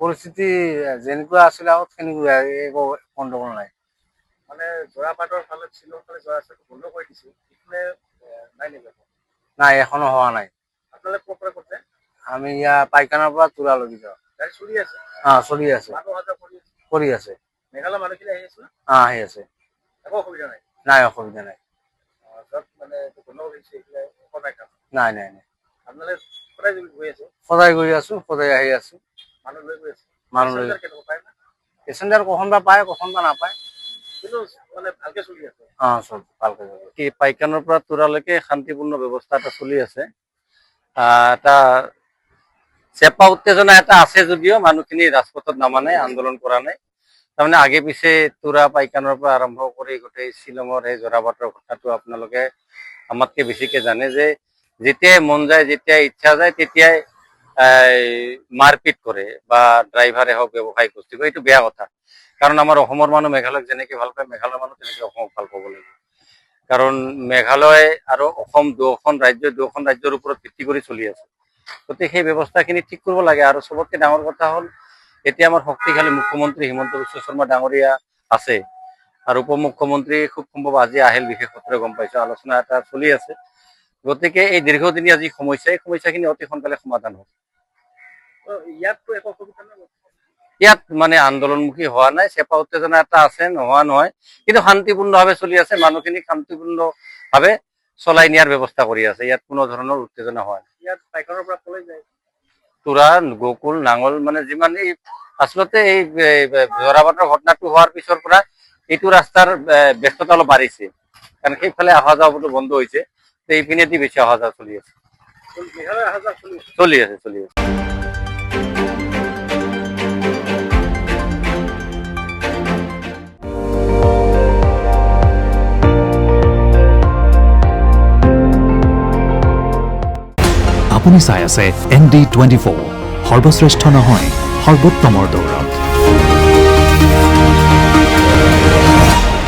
পৰিস্থিতি যেনেকুৱা আছিলে আগত সেনেকুৱা একো গণ্ডগোল নাই। মানে জোৰাবাটৰ ফালে শ্বিলং ফালে যোৱা ৰাস্তাটো বন্ধ কৰি দিছে, ইফালে নাই নেকি? নাই, এখনো হোৱা নাই। আপোনালোকে ক'ৰ পৰা কৈছে? আমি ইয়াৰ পাইকানাৰ পৰা তুৰালৈকে যাওঁ। গাড়ী চলি আছে? চলি আছে, মানুহ অহা যোৱা কৰি আছে। মেঘালয়ৰ মানুহখিনি আহি আছে না? আহি আছে। একো অসুবিধা নাই? নাই, অসুবিধা নাই। য'ত মানে বন্ধ কৰিছে এইফালে একো নাই কাম? নাই নাই নাই। আপোনালোকে সদায় গৈ আছে? সদায় গৈ আছো, সদায় আহি আছো। মানুহ লৈ গৈ আছে? মানুহ লৈ কেনেকুৱা পায় না? পেচেঞ্জাৰ কখন পায়, কখন নাপায়, কিন্তু মানে ভালকে চলি আছে? চব ভালকে চলি কি পাইকানৰ পৰা তুৰালৈকে শান্তিপূৰ্ণ ব্যৱস্থা এটা চলি আছে। এটা চেপা উত্তেজনা এটা আছে যদিও মানুহখিনি ৰাজপথত নামা নাই, আন্দোলন কৰা নাই। তাৰমানে আগে পিছে তুৰা পাইকানৰ পৰা আৰম্ভ কৰি গোটেই শ্বিলঙৰ এই জোৰাবাটৰ কথাটো আপোনালোকে আমাতকে বেছিকে জানে যে যেতিয়াই মন যায়, যেতিয়াই ইচ্ছা যায়, তেতিয়াই মাৰপিট কৰে বা ড্ৰাইভাৰে হওক, ব্যৱসায়িক গোষ্ঠী, এইটো বেয়া কথা। কাৰণ আমাৰ অসমৰ মানুহ মেঘালয়ক যেনেকে ভাল পায়, মেঘালয়ৰ মানুহ তেনেকে অসমক ভাল পাব লাগিব। কাৰণ মেঘালয় আৰু অসম দুখন ৰাজ্যৰ ওপৰত ভিত্তি কৰি চলি আছে। গতিকে সেই ব্যৱস্থাখিনি ঠিক কৰিব লাগে। আৰু চবতকে ডাঙৰ কথা হ'ল এতিয়া আমাৰ শক্তিশালী মুখ্যমন্ত্ৰী হিমন্ত বিশ্ব শৰ্মা ডাঙৰীয়া আছে, আৰু উপ মুখ্যমন্ত্ৰী খুব সম্ভৱ আজি আহিল, বিশেষ সূত্ৰে গম পাইছো, আলোচনা এটা চলি আছে। গতিকে এই দীৰ্ঘদিনীয়া যি সমস্যা, এই সমস্যাখিনি অতি সোনকালে সমাধান হ'ব। ইয়াততো একো অসুবিধা নাই? ইয়াত মানে আন্দোলনমুখী হোৱা নাই, চেপা উত্তেজনা এটা আছে, নোহোৱা নহয়, কিন্তু শান্তিপূৰ্ণভাৱে চলি আছে। মানুহখিনিক শান্তিপূৰ্ণভাৱে চলাই নিয়াৰ ব্যৱস্থা কৰি আছে। ইয়াত কোনো ধৰণৰ উত্তেজনা হোৱা নাই। ইয়াত পাইকানৰ পৰা কলৈ যায়? তুৰা, গোকুল, নাঙল, মানে যিমান এই আচলতে এই জোৰাবাটৰ ঘটনাটো হোৱাৰ পিছৰ পৰা এইটো ৰাস্তাৰ ব্যস্ততা অলপ বাঢ়িছে, কাৰণ সেইফালে অহা যোৱাটো বন্ধ হৈছে। এইপিনেদি বেছি অহা যোৱা চলি আছে। মেঘালয় অহা যোৱা চলি আছে, চলি আছে। আপুনি চাই আছে ND24, সৰ্বশ্ৰেষ্ঠ নহয়, সৰ্বোত্তমৰ দৌৰ।